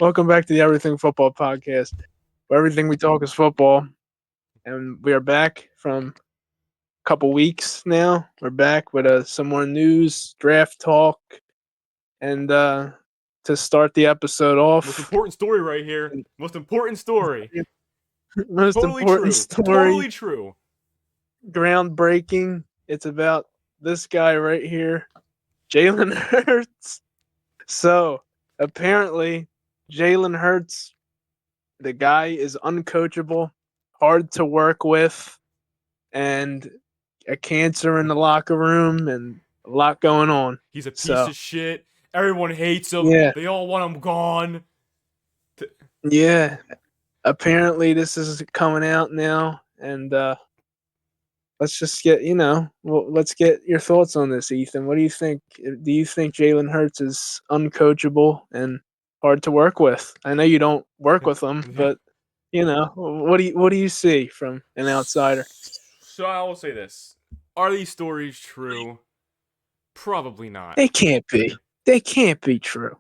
Welcome back to the Everything Football Podcast, where everything we talk is football. And we are back from a couple weeks now. We're back with some more news, draft talk, and to start the episode Most off, important story right here. Most important story. most Totally important true. story, Totally true. groundbreaking. It's about this guy right here, Jalen Hurts. So apparently, Jalen Hurts, the guy is uncoachable, hard to work with, and a cancer in the locker room, and a lot going on. He's a piece So of shit. Everyone hates him. yeah, They all want him gone. yeah. Apparently, this is coming out now, and let's just get let's get your thoughts on this, Ethan. What do you think? Do you think Jalen Hurts is uncoachable and hard to work with? I know you don't work with him, but what do you see from an outsider? So I will say this. Are these stories true? Probably not. They can't be. They can't be true.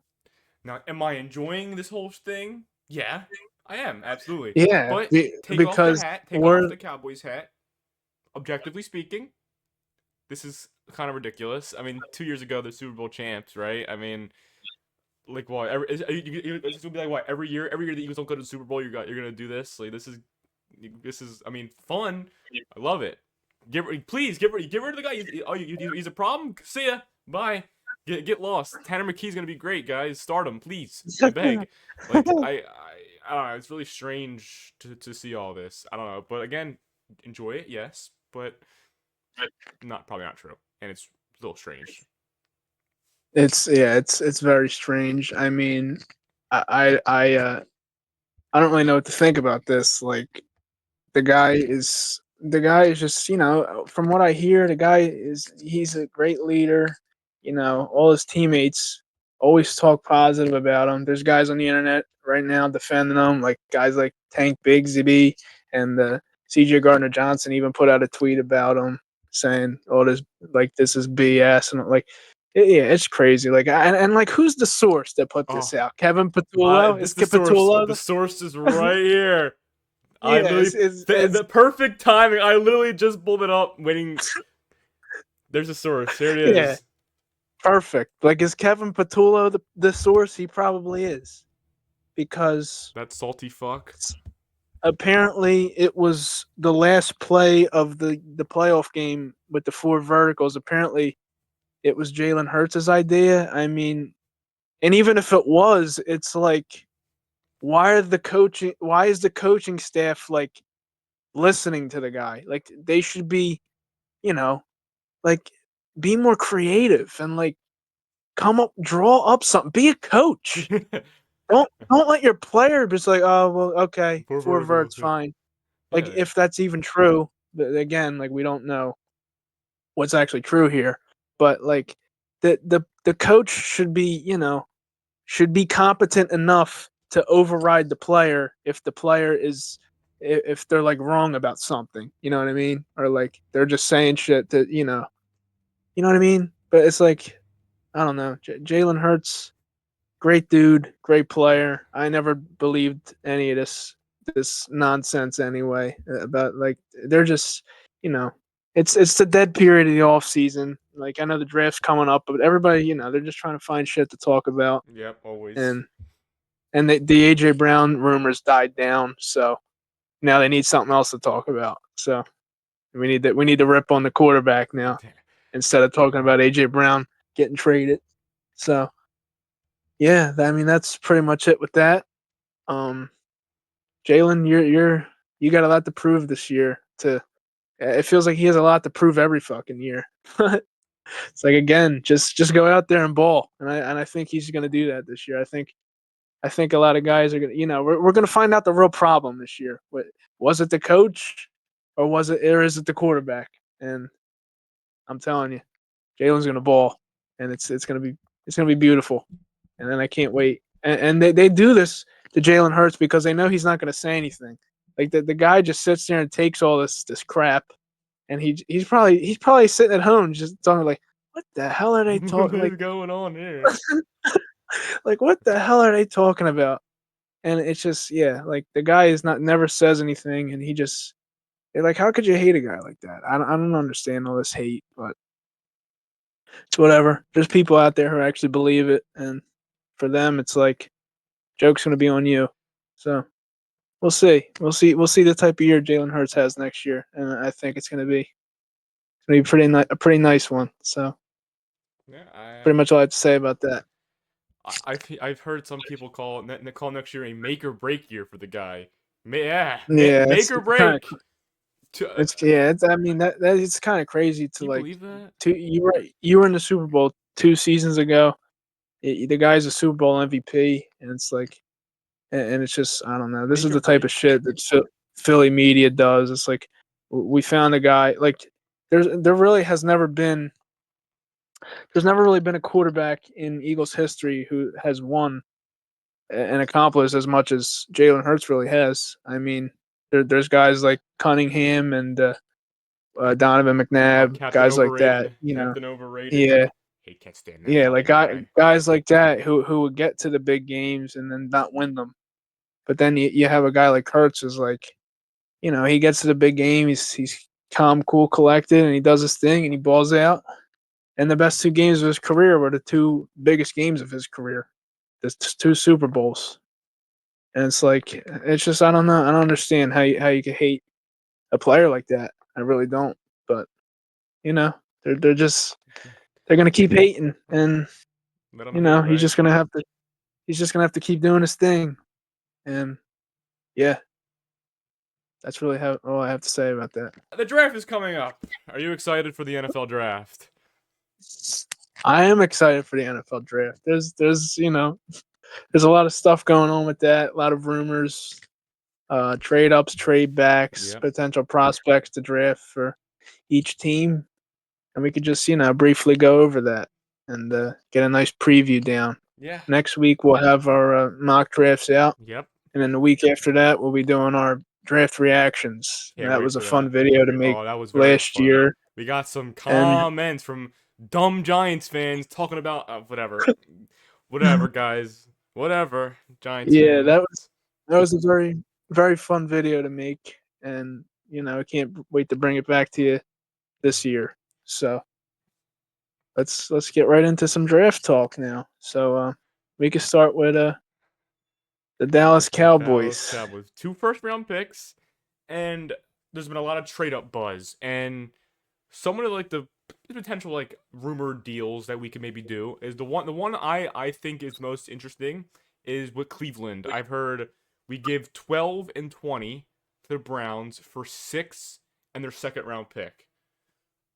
Now, am I enjoying this whole thing? Yeah, I am, absolutely. Yeah, But take off the because hat, take off we're the Cowboys hat. Objectively speaking, this is kind of ridiculous. I mean, 2 years ago, they're Super Bowl champs, right? I mean, like what? It's gonna be like what? Every year the Eagles don't go to the Super Bowl, you're gonna do this. Like this is. I mean, fun. I love it. Please get rid of the guy. He's a problem. See ya. Bye. Get lost. Tanner McKee's gonna be great, guys. Start him, please. I beg. Like I don't know. It's really strange to see all this. I don't know, but again, enjoy it, yes, but probably not true, and it's a little strange. it's very strange. I mean, I don't really know what to think about this. Like the guy is just, from what I hear, he's a great leader. All his teammates always talk positive about him. There's guys on the internet right now defending him, like guys like Tank Bigsby and CJ Gardner Johnson even put out a tweet about him saying, "Oh, this is BS," and yeah, it's crazy. Like, and like, who's the source that put this Oh, out? Kevin Patullo? Is this the source. Patullo? The source is right here. I Yeah, literally the perfect timing. I literally just pulled it up, waiting. There's a source. Here it yeah, is. perfect. Like, is Kevin Patullo the source? He probably is, because That salty fuck. apparently it was the last play of the playoff game with the four verticals. Apparently, it was Jalen Hurts' idea. I mean, and even if it was, it's like, why is the coaching staff like listening to the guy? Like, they should be, you know, like, be more creative and like draw up something. Be a coach. Don't let your player just like, oh well, okay, Poor four verts, verticals. fine. Like, Yeah. if that's even true, but again, like, we don't know what's actually true here. But like, the coach should be competent enough to override the player if the player is, if they're like wrong about something. You know what I mean? Or like they're just saying shit that you know what I mean. But it's like, I don't know. Jalen Hurts, great dude, great player. I never believed any of this nonsense anyway, about like, they're just, you know it's the dead period of the off season. Like, I know the draft's coming up, but everybody, they're just trying to find shit to talk about. Yep. Always. And the AJ Brown rumors died down, so now they need something else to talk about. So we need to rip on the quarterback now instead of talking about AJ Brown getting traded. So yeah, I mean, that's pretty much it with that. Um, Jalen, you got a lot to prove this year. It feels like he has a lot to prove every fucking year. It's like, again, just go out there and ball, and I think he's going to do that this year. I think a lot of guys are gonna, we're gonna find out the real problem this year. Was it the coach, or is it the quarterback? And I'm telling you, Jalen's gonna ball, and it's gonna be beautiful. And then I can't wait. And they do this to Jalen Hurts because they know he's not gonna say anything. Like, the guy just sits there and takes all this crap, and he's probably sitting at home just talking like, what the hell are they What talking, like is going on here? like, what the hell are they talking about? and it's just like the guy is not never says anything, and they're like, how could you hate a guy like that? I don't understand all this hate, but it's whatever. There's people out there who actually believe it, and for them, it's like joke's gonna be on you. So we'll see. We'll see. We'll see the type of year Jalen Hurts has next year, and I think it's gonna be a pretty nice one. So Yeah, pretty much all I have to say about that. I've heard some people call next year a make or break year for the guy. Yeah, Make or it's kind of break. it's I mean that it's kind of crazy Can to you like believe that? you were in the Super Bowl 2 seasons ago. The guy's a Super Bowl MVP, and it's like and it's just I don't know. This Make is or the type of break. shit that Philly media does. It's like we found a guy like there really has never been there's never really been a quarterback in Eagles history who has won and accomplished as much as Jalen Hurts really has. I mean, there's guys like Cunningham and Donovan McNabb, Captain guys like that. overrated. Captain overrated. Yeah, Hey, can't stand that yeah, like fucking guy. guys like that who would get to the big games and then not win them. But then you have a guy like Hurts is like, he gets to the big game, he's calm, cool, collected, and he does his thing and he balls out. And the best 2 games of his career were the 2 biggest games of his career, the 2 Super Bowls. And it's like it's just I don't know. I don't understand how you could hate a player like that. I really don't. But you know, they're just they're gonna keep hating, and Let him hate, he's right? just gonna have to keep doing his thing. And yeah, that's really all I have to say about that. The draft is coming up. Are you excited for the NFL draft? I am excited for the NFL draft. There's a lot of stuff going on with that. A lot of rumors, trade ups, trade backs, Yep. potential prospects to draft for each team, and we could just briefly go over that and get a nice preview down. Yeah. Next week we'll have our mock drafts out, Yep. and then the week after that we'll be doing our draft reactions. And Can't that wait was a for fun that. video to make Oh, that was very last fun. year, We got some and comments from dumb Giants fans talking about whatever. Whatever, guys. Whatever, Giants yeah, fans. that was a very very fun video to make, and I can't wait to bring it back to you this year. So let's get right into some draft talk now. So we can start with the Dallas The Dallas Cowboys. Cowboys. 2 first-round picks, and there's been a lot of trade-up buzz. And some of the potential rumored deals that we could maybe do is the one I think is most interesting is with Cleveland. I've heard we give 12 and 20 to the Browns for 6 and their second round pick.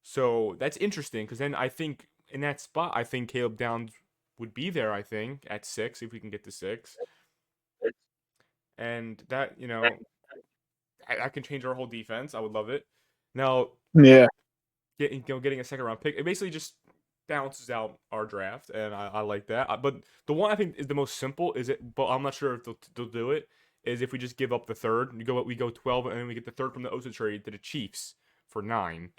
So that's interesting because then I think in that spot I think Caleb Downs would be there. I think at 6 if we can get to 6, and that I can change our whole defense. I would love it. Now Yeah, getting a second round pick, it basically just balances out our draft, and I like that. But the one I think is the most simple is it, but I'm not sure if they'll do it. Is if we just give up the third, we go 12, and then we get the third from the Osa trade to the Chiefs for 9,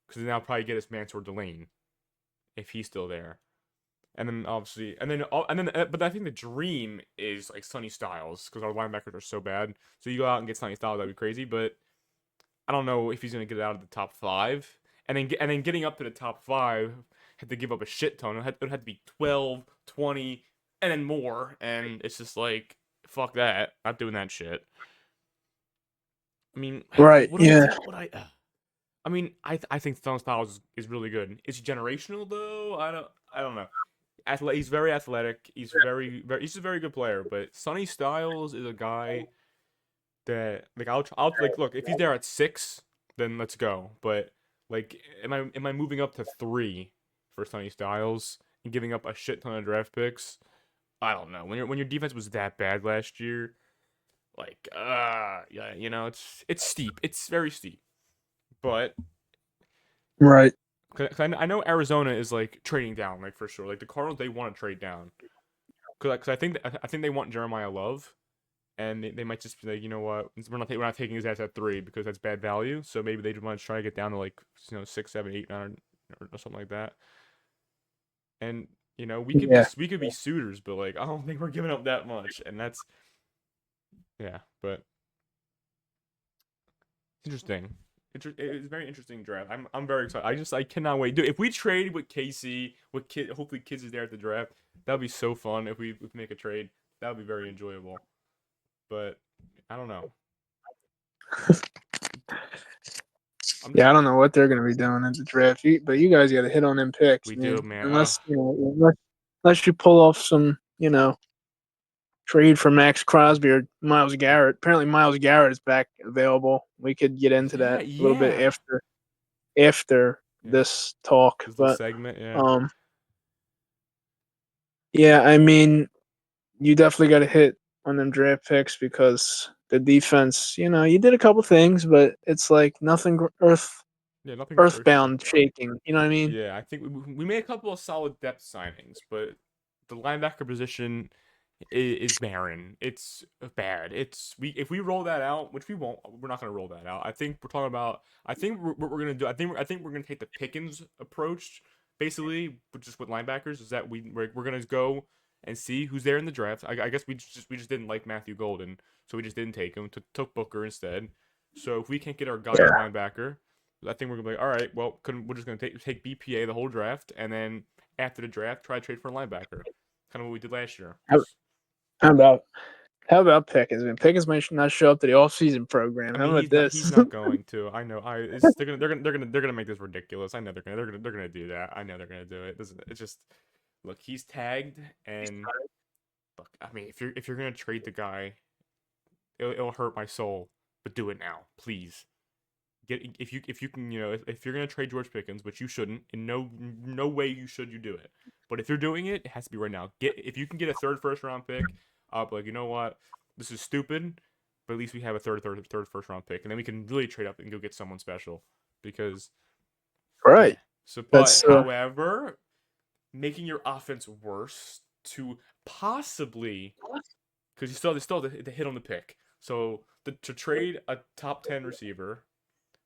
because then I'll probably get us Mansour Delane if he's still there. And then obviously, but I think the dream is like Sonny Styles because our linebackers are so bad. So you go out and get Sonny Styles, that'd be crazy. But I don't know if he's gonna get it out of the top 5, and then getting up to the top 5 had to give up a shit ton. It had to be 12, 20, and then more, and it's just like fuck that. Not doing that shit. I mean, right. Yeah, what would I? I mean, I think Stone Styles is really good. Is he generational though? I don't know. He's very athletic. He's a very good player. But Sonny Styles is a guy that I'll like look if he's there at 6, then let's go. But like, am I moving up to 3 for Sonny Styles and giving up a shit ton of draft picks? I don't know. When your defense was that bad last year, like yeah, it's steep. It's very steep. But right. 'cause I know Arizona is like trading down, like for sure. Like the Cardinals, they want to trade down because I think they want Jeremiah Love, and they might just be like, you know what, we're not taking his ass at 3 because that's bad value. So maybe they just want to try to get down to like 6, 7, 8, 9, or something like that. And we could be Yeah, we could be suitors, but like I don't think we're giving up that much, and Yeah, but interesting. It's a very interesting draft. I'm very excited. I cannot wait. Dude, if we trade with Casey, with Kid, hopefully Kids is there at the draft. That'd be so fun if we make a trade. That would be very enjoyable. But I don't know. I'm just Yeah, I don't know what they're going to be doing in the draft, but you guys got to hit on them picks, we man. do, man. Unless you pull off some, trade for Max Crosby or Miles Garrett. Apparently, Miles Garrett is back available. We could get into Yeah, that a little bit yeah, after yeah. this talk, This little but segment, yeah, um, yeah, I mean, you definitely got to hit on them draft picks because the defense. You did a couple things, but it's like nothing yeah. Nothing earth earthbound shaking. shaking. You know what I mean? Yeah, I think we made a couple of solid depth signings, but the linebacker position is barren. It's bad. It's we if we roll that out, which we won't. We're not gonna roll that out. I think we're talking about. I think what we're gonna do. I think we're gonna take the Pickens approach, basically, just with linebackers. Is that we're gonna go and see who's there in the draft. I guess we just didn't like Matthew Golden, so we just didn't take him. Took Booker instead. So if we can't get our guy at Yeah. linebacker, I think we're gonna be like, all right, well, we're just gonna take BPA the whole draft, and then after the draft, try to trade for a linebacker, kind of what we did last year. How, how about how about Pickens? I mean, Pickens might not show up to the off-season program. I How mean, about he's this? not going to. I know. They're gonna make this ridiculous. I know they're gonna do that. I know they're gonna do it. It's just look. He's tagged, and look. I mean, if you're gonna trade the guy, it'll hurt my soul, but do it now, please. If you can if you're gonna trade George Pickens, which you shouldn't, in no way you do it. But if you're doing it, it has to be right now. If you can get a third first round pick, like you know what, this is stupid, but at least we have a third first round pick, and then we can really trade up and go get someone special. Because yeah. Right. So, but That's however, making your offense worse to possibly because you still have to hit on the pick. So to trade a top 10 receiver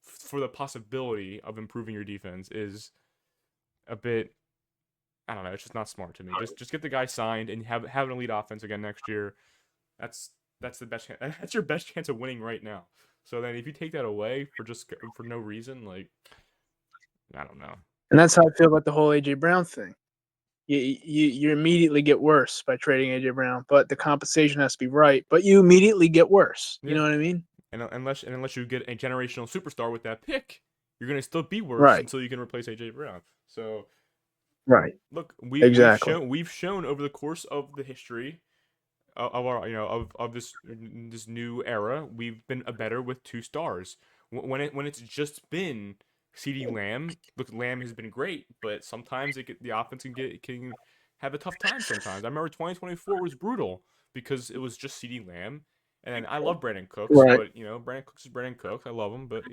for the possibility of improving your defense is a bit. I don't know. It's just not smart to me. Just get the guy signed and have an elite offense again next year. That's that's the best. That's your best chance of winning right now. So then, if you take that away for no reason, like I don't know. and that's how I feel about the whole AJ Brown thing. You immediately get worse by trading AJ Brown, but the compensation has to be right. But you immediately get worse. You Yeah, know what I mean? and unless you get a generational superstar with that pick, you're gonna still be worse Right. until you can replace AJ Brown. So Right. look, Exactly. we've shown over the course of the history of our of this new era, we've been a better with two stars. When it's just been CD Lamb, look, Lamb has been great, but sometimes the offense can have a tough time. Sometimes I remember 2024 was brutal because it was just CD Lamb, and then I love Brandon Cooks, Right. but Brandon Cooks is Brandon Cooks. I love him, but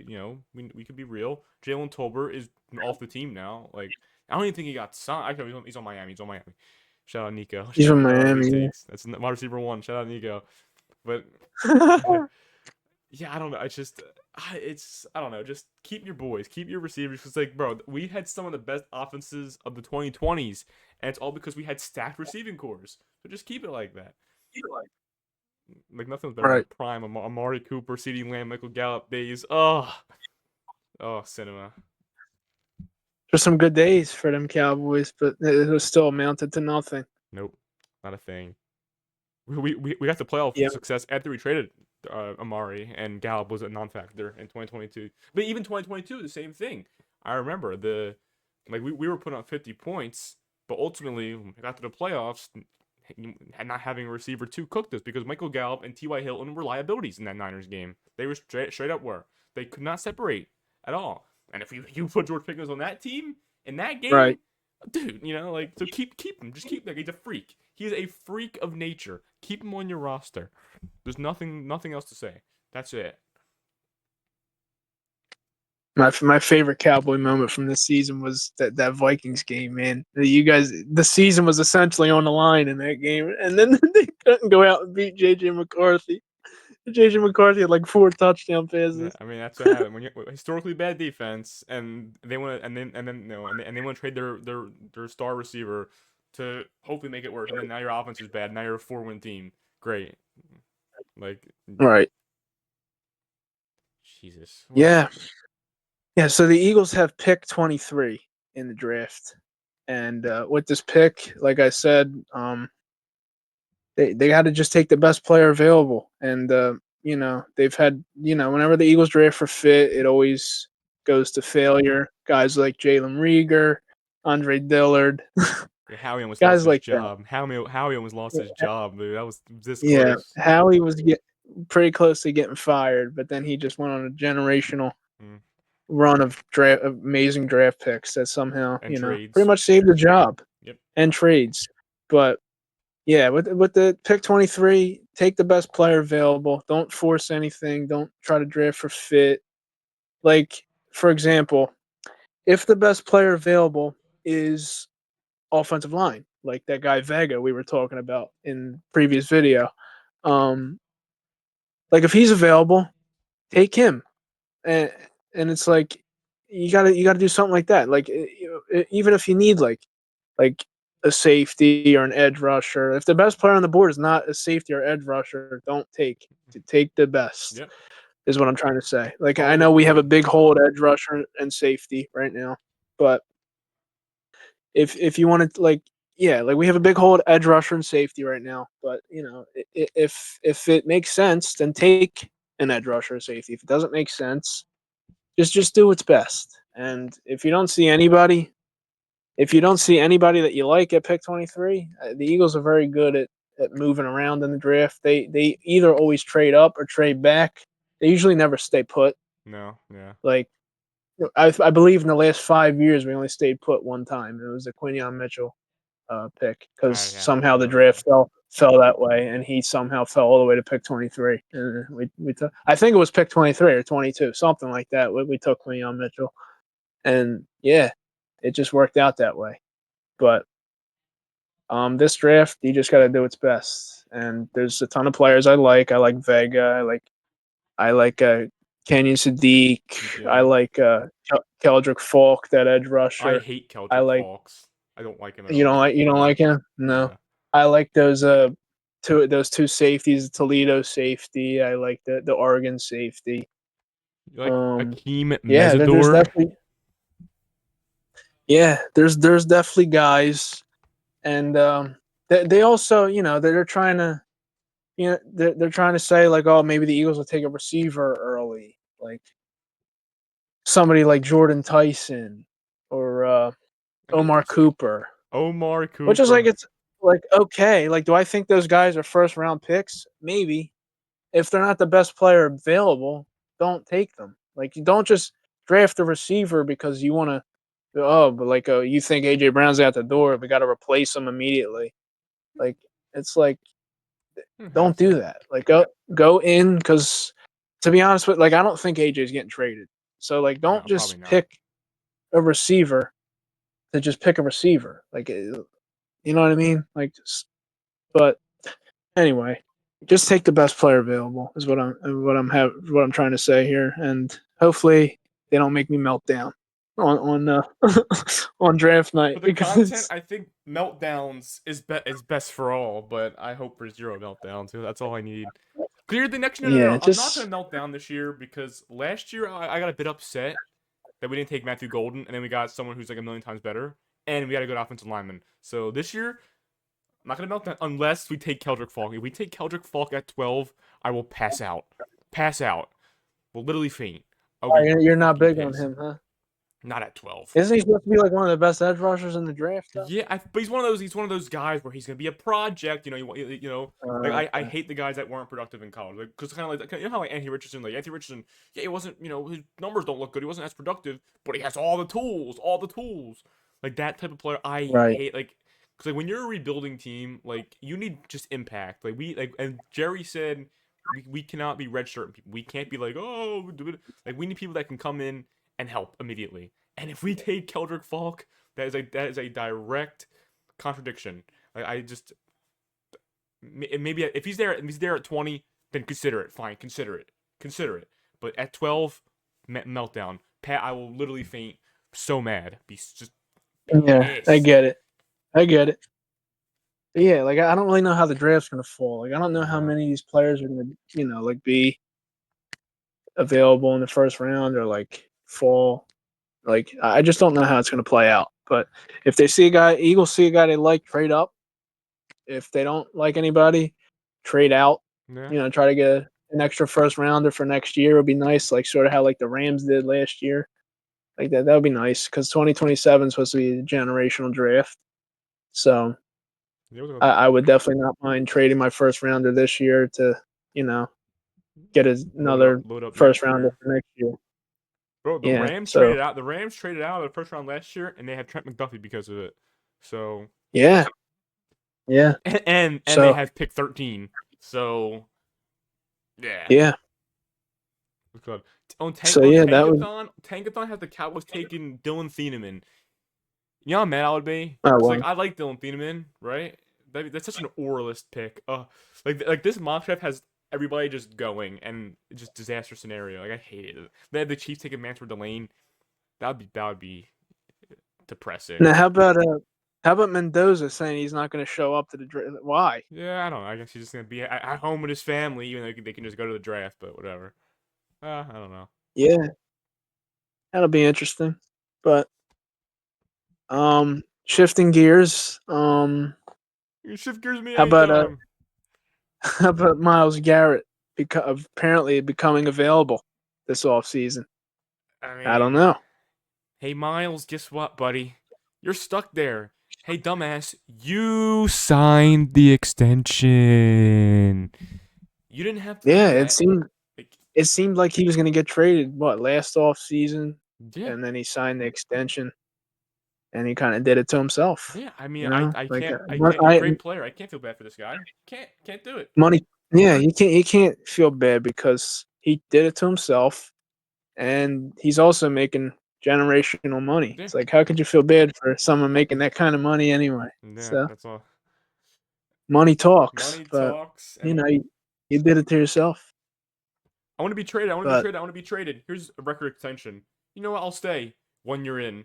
we could be real. Jalen Tolbert is off the team now. Like I don't even think he got signed. Actually, he's on Miami. He's on Miami. Shout out Nico. He's Shout from out no he Miami. takes. That's wide receiver one. Shout out Nico. But yeah, I don't know. It's just I don't know. Just keep your boys, keep your receivers. Cause like, bro, we had some of the best offenses of the 2020s, and it's all because we had stacked receiving cores. So just keep it like that. Like nothing's better than Right. prime Amari Cooper, CeeDee Lamb, Michael Gallup days. Oh, cinema. There's some good days for them Cowboys, but it was still amounted to nothing. Nope, not a thing. We got the playoff Yeah. success after we traded Amari, and Gallup was a non-factor in 2022. But even 2022, the same thing. I remember we were putting up 50 points, but ultimately when we got to the playoffs, not having a receiver two cooked us because Michael Gallup and T.Y. Hilton were liabilities in that Niners game. They were straight up were. They could not separate at all. And if you put George Pickens on that team in that game, Right. dude, so keep him. Just keep he's a freak. He is a freak of nature. Keep him on your roster. There's nothing else to say. That's it. My favorite Cowboy moment from this season was that Vikings game, man. You guys, the season was essentially on the line in that game, and then they couldn't go out and beat JJ McCarthy. JJ McCarthy had like 4 touchdown Yeah, passes. I mean that's what happened when you historically bad defense and they want to and then no and they want to trade their star receiver to hopefully make it worse and then now your offense is bad. Now you're a 4-win team. Great. Like, Right. Jesus. Yeah. Yeah. So the Eagles have pick 23 in the draft. And with this pick, like I said, they got to just take the best player available. And, they've had, whenever the Eagles draft for fit, it always goes to failure. Guys like Jalen Rieger, Andre Dillard, Yeah, Howie almost lost guys his like that. job. Howie almost lost his job, dude. That was this Yeah. close. Howie was pretty close to getting fired, but then he just went on a generational Mm. run of amazing draft picks that somehow, And pretty trades. much saved the job Yep. and trades. But yeah, with the pick 23, take the best player available. Don't force anything. Don't try to draft for fit. Like, for example, if the best player available is offensive line, like that guy Vega we were talking about in previous video, um, like if he's available, take him. And it's like you gotta do something like that. Like even if you need like a safety or an edge rusher. If the best player on the board is not a safety or edge rusher, don't take the best. Yep. Is what I'm trying to say. Like I Follow the know we have a board. big hole at edge rusher and safety right now, but if you want to like we have a big hole at edge rusher and safety right now, but if it makes sense, then take an edge rusher or safety. If it doesn't make sense, just do what's best. And if you don't see anybody that you like at pick 23, the Eagles are very good at moving around in the draft. They either always trade up or trade back. They usually never stay put. No, yeah. Like I believe in the last 5 years we only stayed put one time. It was the Quinion Mitchell pick because I somehow the remember draft that. fell that way, and he somehow fell all the way to pick 23. And I think it was pick 23 or 22, something like that. We took Quinion Mitchell, and yeah, it just worked out that way. But this draft, you just got to do its best. And there's a ton of players I like. I like Vega. I like Kenyon Sadiq. I Yeah. like Keldrick Falk, that edge I rusher. hate I Keldrick like Fawkes. I don't like him at all. you don't like him? No. Nah. I like those two safeties, the Toledo safety. I like the Oregon safety. You like Um Akeem yeah, there's Mesidor? definitely there's definitely guys, and they also, they're trying to, they're trying to say like, oh, maybe the Eagles will take a receiver early, like somebody like Jordan Tyson or I hate Omar those two. Cooper, Omar which is like, Cooper. it's like, okay, like, do I think those guys are first round picks? Maybe. If they're not the best player available, don't take them. Like, you don't just draft a receiver because you want to. Oh, but like, you think AJ Brown's at the door, we got to replace him immediately. Like, it's like, Have don't do to. that. Like, go in, because to be honest with, like, I don't think AJ's getting traded. So like, don't No, probably just not. pick a receiver to just pick a receiver. Like, you know what I mean? Like, but anyway, just take the best player available is what I'm trying to say here, and hopefully they don't make me melt down on on draft For night, the content, because I think meltdowns is best for all, but I hope for zero meltdowns. That's all I need. Clear the next. No, no, yeah, no. I'm not gonna just melt down this year because last year I got a bit upset that we didn't take Matthew Golden, and then we got someone who's like a million times better, and we got a good offensive lineman. So this year, I'm not gonna melt down unless we take Keldrick Falk. If we take Keldrick Falk at 12, I will pass out. Pass out. Will literally faint. I'll be you're not freaking big on pissed. him, huh? Not at 12. Isn't he supposed to be like one of the best edge rushers in the draft though? Yeah, but he's one of those. He's one of those guys where he's gonna be a project. Like I Okay. hate the guys that weren't productive in college. Like, because kind of like, how like Anthony Richardson. Yeah, he wasn't. His numbers don't look good. He wasn't as productive, but he has all the tools. All the tools. Like that type of player, I Right. hate. Like, because like when you're a rebuilding team, like you need just impact. Like and Jerry said, we cannot be redshirting people. We can't be like, oh, like we need people that can come in and help immediately. And if we take Keldrick Falk, that is a direct contradiction. Like I just maybe if he's there at 20, then consider it. Fine, consider it. But at 12, meltdown. Pat, I will literally faint. So mad, be just Yeah, I pissed. get it. I get it. Yeah, like I don't really know how the draft's gonna fall. Like I don't know how No. many of these players are gonna, like be available in the first round or like fall. Like I just don't know how it's gonna play out. But if they see a guy, Eagles see a guy they like, trade up. If they don't like anybody, trade out. Yeah. Try to get an extra first rounder for next year would be nice. Like sort of how like the Rams did last year. Like that would be nice because 2027 is supposed to be a generational draft. So I would definitely not mind trading my first rounder this year to, you know, get another Load up first next rounder year. for next year. Bro, the Yeah. Rams So traded out. The Rams traded out of the first round last year, and they had Trent McDuffie because of it. So yeah, yeah. and they So have pick 13. So yeah. yeah. Good. On So yeah, that was Tankathon had the Cowboys taking Dylan Thieneman. You know how mad I would be? oh Cause like well. I like Dylan Thieneman, right? That's such an oralist pick. Like this mock draft has everybody just going and it's just disaster scenario. Like I hate it. They had the Chiefs taking Mansour Delane. That would be depressing. Now how about Mendoza saying he's not going to show up to the draft? Why? Yeah, I don't know. I guess he's just gonna be at home with his family, even though they can just go to the draft. But whatever. I don't know. Yeah, that'll be interesting. But shifting gears. You can shift gears with me How about anytime. how about Miles Garrett apparently becoming available this offseason? I I don't mean, know. hey Miles, guess what, buddy? You're stuck there. Hey dumbass, you signed the extension. You didn't have to Yeah, do it that. seemed Like, it seemed like he was going to get traded last off season, yeah, and then he signed the extension, and he kind of did it to himself. yeah. I mean, I Like can't I can't. I Great player. I can't feel bad for this guy. Can't do it. money. Yeah, you can't feel bad because he did it to himself, and he's also making generational money. Yeah, It's like how could you feel bad for someone making that kind of money anyway? yeah. So That's all. money talks, Money but talks, you and know you did it to yourself. I want to be traded. I want to be But traded. I want to be traded. Here's a record extension. You know what? I'll stay 1 year in.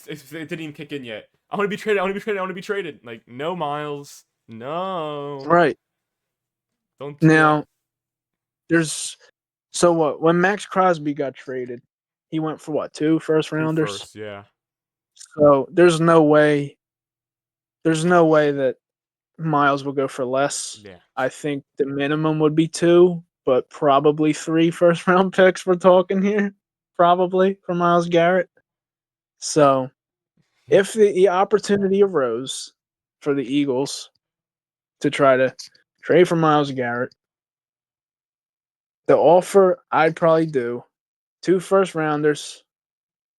It didn't even kick in yet. I want to be traded. I want to be traded. I want to be traded. Like no, Miles. No, right don't do that. now, there's so what when Max Crosby got traded, he went for what, two first Two rounders. firsts. Yeah. So there's no way that Miles will go for less. Yeah. I think the minimum would be two, but probably three first round picks we're talking here. Probably for Miles Garrett. So if the opportunity arose for the Eagles to try to trade for Miles Garrett, the offer I'd probably do two first rounders,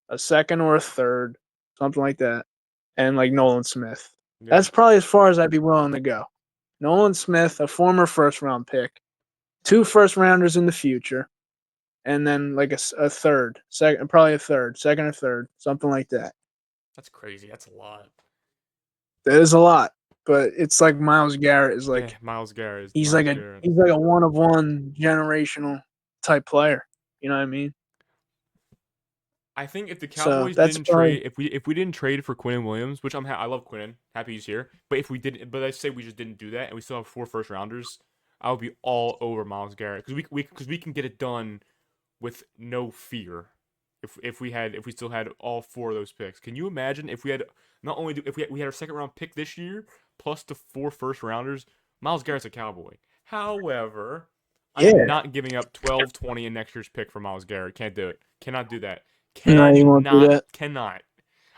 a second or a third, something like that, and like Nolan Smith. Yeah. That's probably as far as I'd be willing to go. Nolan Smith, a former first round pick, two first rounders in the future, and then like a third, second, probably a third, second or third, something like that. That's crazy. That's a lot. That is a lot, but it's like Miles Garrett is Yeah. like Miles Garrett is he's like Miles a Garrett. he's like a one of one generational type player. You know what I mean? I think if the So Cowboys that's didn't probably trade, if we didn't trade for Quinn Williams, which I love Quinn, happy he's here. But if we didn't, but let's say we just didn't do that, and we still have 4 first rounders, I would be all over Miles Garrett because we can get it done with no fear. If we still had all 4 of those picks, can you imagine if we had not only if we had our second round pick this year plus the 4 first rounders? Miles Garrett's a Cowboy. However, I am yeah. not giving up 12, 20 in next year's pick for Miles Garrett. Can't do it. Cannot do that. No, you won't do that. Cannot.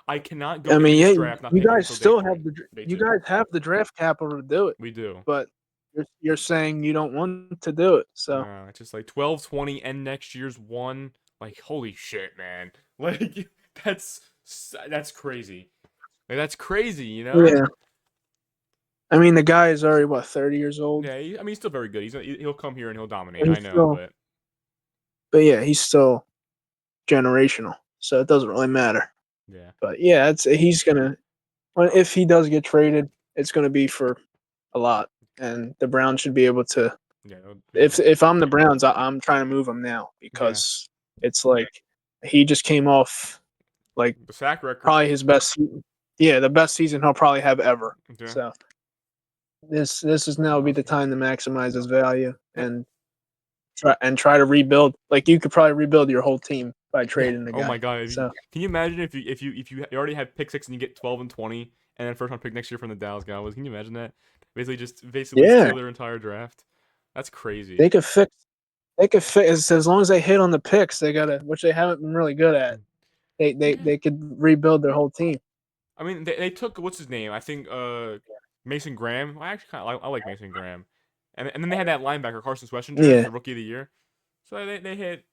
I cannot go I into mean, this yeah, draft not you picking guys until day still three, have day you two. guys have the draft capital to do it, We do. but you're saying you don't want to do it. So No, it's just like 12, 20, and next year's one. Like, holy shit, man. Like, that's that's crazy. Like, that's crazy, you know? yeah, I mean the guy is already what 30 years old. Yeah, I mean, he's still very good. He'll come here and he'll dominate. But I he's know, still, but but yeah, he's still generational, so it doesn't really matter. yeah, But yeah, he's gonna if he does get traded, it's gonna be for a lot, and the Browns should be able to. yeah, If I'm the Browns, I'm trying to move him now yeah. because it's like he just came off like The sack record. probably his best. Yeah, the best season he'll probably have ever. Yeah, So this is now be the time to maximize his value Yeah. and try to rebuild. Like you could probably rebuild your whole team by Yeah. trading the Oh my guy. god. So Can you imagine if you already have pick 6 and you get 12 and 20 and then first round pick next year from the Dallas Cowboys? Can you imagine that? Basically yeah, steal their entire draft. That's crazy. they could fix. They could fix as long as they hit on the picks. They gotta, which they haven't been really good at. Yeah. They could rebuild their whole team. I mean, they took what's his name? I think Mason Graham. I actually kind of I like Mason Graham, and then they had that linebacker Carson Schwessinger, Yeah, the rookie of the year. So they hit,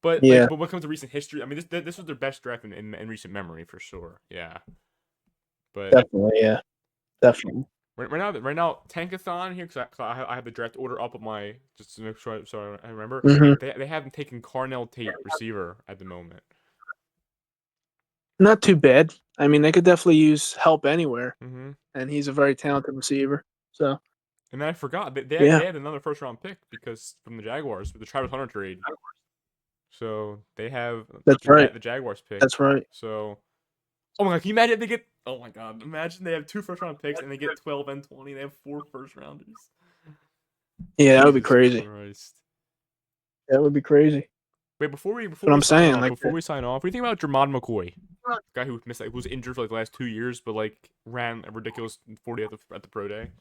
but yeah, when it comes to recent history, I mean this was their best draft in recent memory for sure. Yeah, but definitely, yeah, definitely. right now Tankathon here because I have the draft order up on my just to make sure so I remember Hmm. they haven't taken Carnell Tate receiver at the moment. Not too bad. I mean, they could definitely use help anywhere, Mm-hmm. and he's a very talented receiver. So And then I forgot yeah, they had another first round pick because from the Jaguars with the Travis Hunter trade. So they have that's right. The Jaguars pick. That's right. So oh my god, can you imagine if they get oh my god, imagine they have 2 first round picks and they get 12 and 20. They have 4 first rounders. Yeah, that would be Jesus crazy. Christ. That would be crazy. Wait, That's what I'm saying. Like, before we sign off, what do you think about Jermod McCoy? Guy who missed who was injured for like the last 2 years, but like ran a ridiculous 40 at the pro day.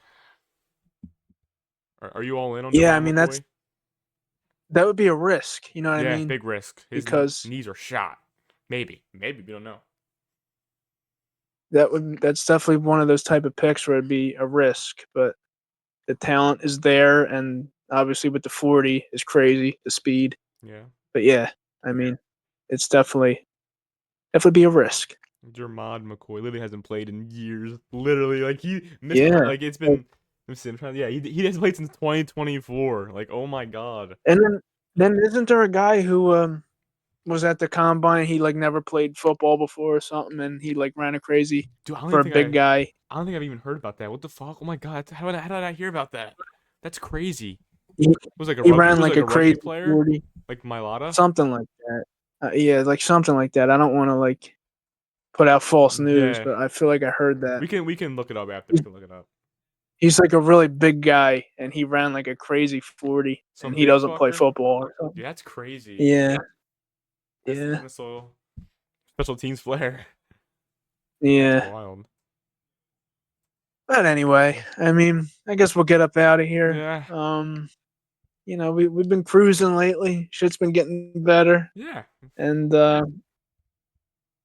Are you all in on yeah, I Jermod mean McCoy? that would be a risk. You know what I Yeah, mean? big risk. His Because knees are shot. Maybe we don't know. that's definitely one of those type of picks where it'd be a risk, but the talent is there, and obviously with the 40 is crazy, the speed. Yeah. But yeah, I mean, it's definitely be a risk. Jermod McCoy literally hasn't played in years. Literally, like he missed Yeah, like it's been. Let me see. Yeah, he hasn't played since 2024. Like, oh my god. and then isn't there a guy who was at the combine? He like never played football before or something, and he like ran a crazy Dude, for a big guy. I don't think I've even heard about that. What the fuck? Oh my god. How did I hear about that? That's crazy. He, he He ran was like like a a rugby crazy player, 40, like Milata. something like that. Yeah, like something like that. I don't want to like put out false news, Yeah, but I feel like I heard that. we can look it up after. We He's, can look it up. he's like a really big guy, and he ran like a crazy 40, and Some he big doesn't play fucker. football or something. Dude, that's crazy. Yeah, That's the yeah, special teams flair. That's yeah. wild. But anyway, I mean, I guess we'll get up out of here. Yeah, We've been cruising lately. Shit's been getting better. yeah, And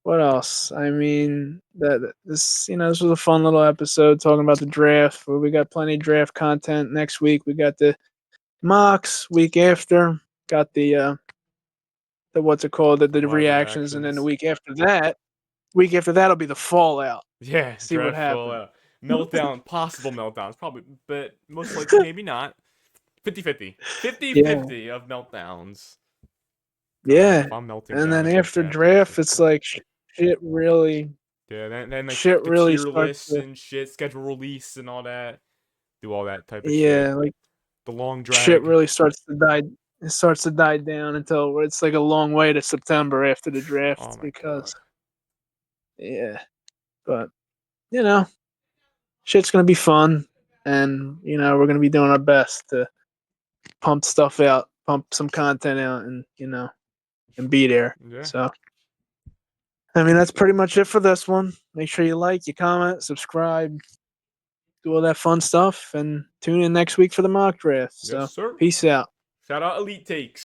what else? I mean, this was a fun little episode talking about the draft. We got plenty of draft content next week. We got the mocks week after. Got the what's it called? The live reactions, and then reactions. week after that'll be the fallout. Yeah, See what draft happens. fallout. Meltdown, possible meltdowns. Probably, but most likely maybe not. 50-50. Yeah, 50-50 of meltdowns. God, yeah. if I'm melting And down then at this after draft, that's draft, just it's like shit really, yeah. Then like shit the really tier starts lists to, and shit, schedule release and all that. Do all that type of shit. yeah, like The long shit drag. really starts to die. It starts to die down until it's like a long way to September after the Oh draft my because god. yeah, but you know, shit's gonna be fun, and we're gonna be doing our best to pump stuff out, pump some content out, and and be there. Yeah. So I mean, that's pretty much it for this one. Make sure you like, you comment, subscribe, do all that fun stuff, and tune in next week for the mock draft. Yes, So sir. peace out. Shout out Elite Takes.